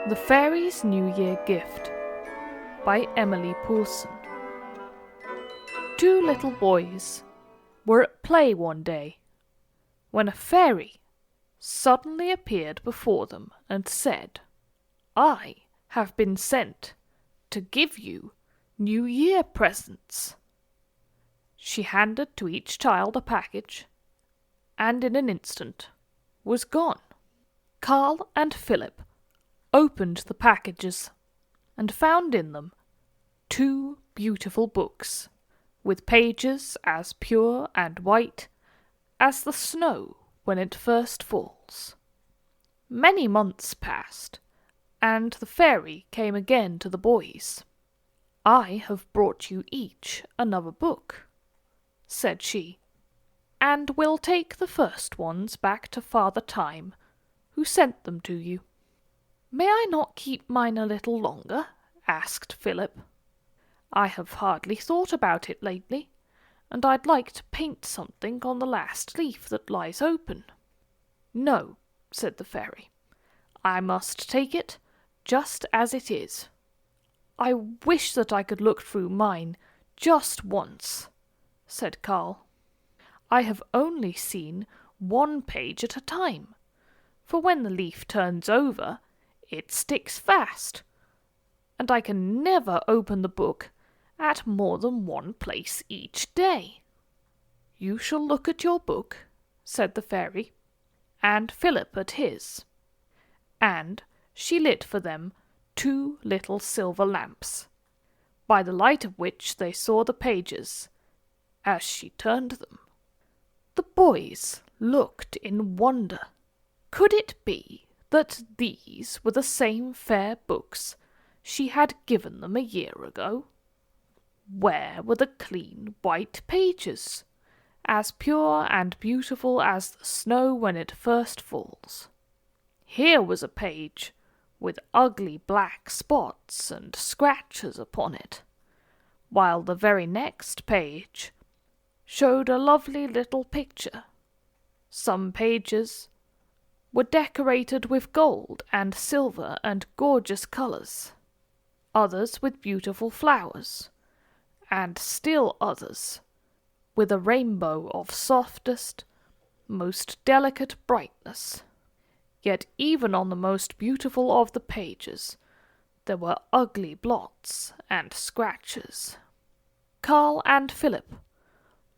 The Fairy's New Year Gift by Emilie Poulsson. Two little boys were at play one day when a fairy suddenly appeared before them and said, "I have been sent to give you New Year presents." She handed to each child a package, and in an instant was gone. Carl and Philip opened the packages and found in them two beautiful books, with pages as pure and white as the snow when it first falls. Many months passed, and the fairy came again to the boys. "I have brought you each another book," said she, "and will take the first ones back to Father Time, who sent them to you." "May I not keep mine a little longer?" asked Philip. "I have hardly thought about it lately, and I'd like to paint something on the last leaf that lies open." "No," said the fairy, "I must take it just as it is." "I wish that I could look through mine just once," said Carl. "I have only seen one page at a time, for when the leaf turns over, it sticks fast, and I can never open the book at more than one place each day." "You shall look at your book," said the fairy, "and Philip at his." And she lit for them two little silver lamps, by the light of which they saw the pages as she turned them. The boys looked in wonder. Could it be that these were the same fair books she had given them a year ago? Where were the clean white pages, as pure and beautiful as the snow when it first falls? Here was a page with ugly black spots and scratches upon it, while the very next page showed a lovely little picture. Some pages were decorated with gold and silver and gorgeous colours, others with beautiful flowers, and still others with a rainbow of softest, most delicate brightness. Yet even on the most beautiful of the pages there were ugly blots and scratches. Carl and Philip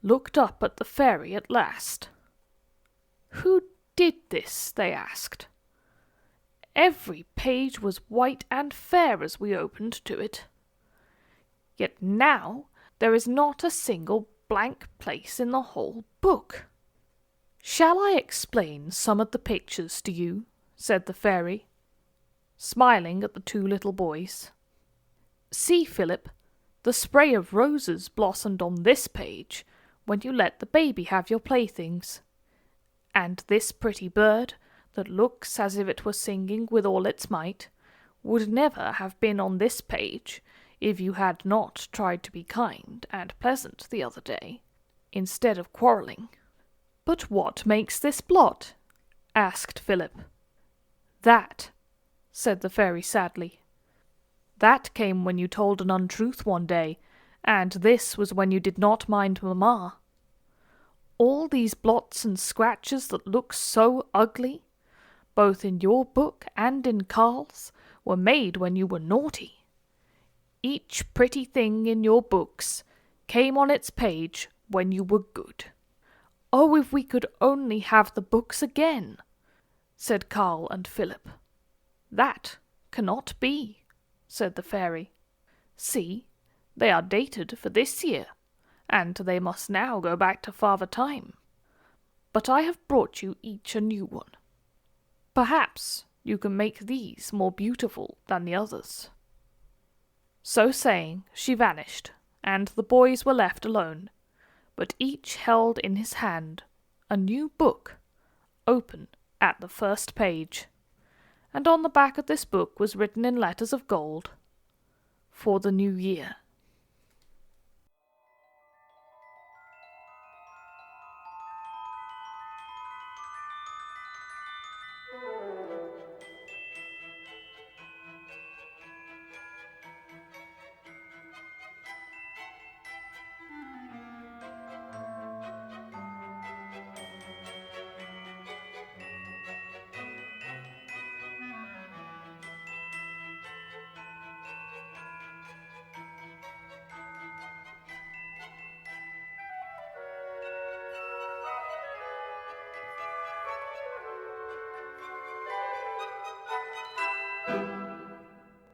looked up at the fairy at last. "Who did this?" they asked. "Every page was white and fair as we opened to it. Yet now there is not a single blank place in the whole book." "Shall I explain some of the pictures to you?" said the fairy, smiling at the two little boys. "See, Philip, the spray of roses blossomed on this page when you let the baby have your playthings. And this pretty bird, that looks as if it were singing with all its might, would never have been on this page if you had not tried to be kind and pleasant the other day, instead of quarrelling." "But what makes this blot?" asked Philip. "That," said the fairy sadly, "that came when you told an untruth one day, and this was when you did not mind mamma. All these blots and scratches that look so ugly, both in your book and in Carl's, were made when you were naughty. Each pretty thing in your books came on its page when you were good." "Oh, if we could only have the books again," said Carl and Philip. "That cannot be," said the fairy. "See, they are dated for this year, and they must now go back to Father Time. But I have brought you each a new one. Perhaps you can make these more beautiful than the others." So saying, she vanished, and the boys were left alone, but each held in his hand a new book, open at the first page, and on the back of this book was written in letters of gold, "For the New Year."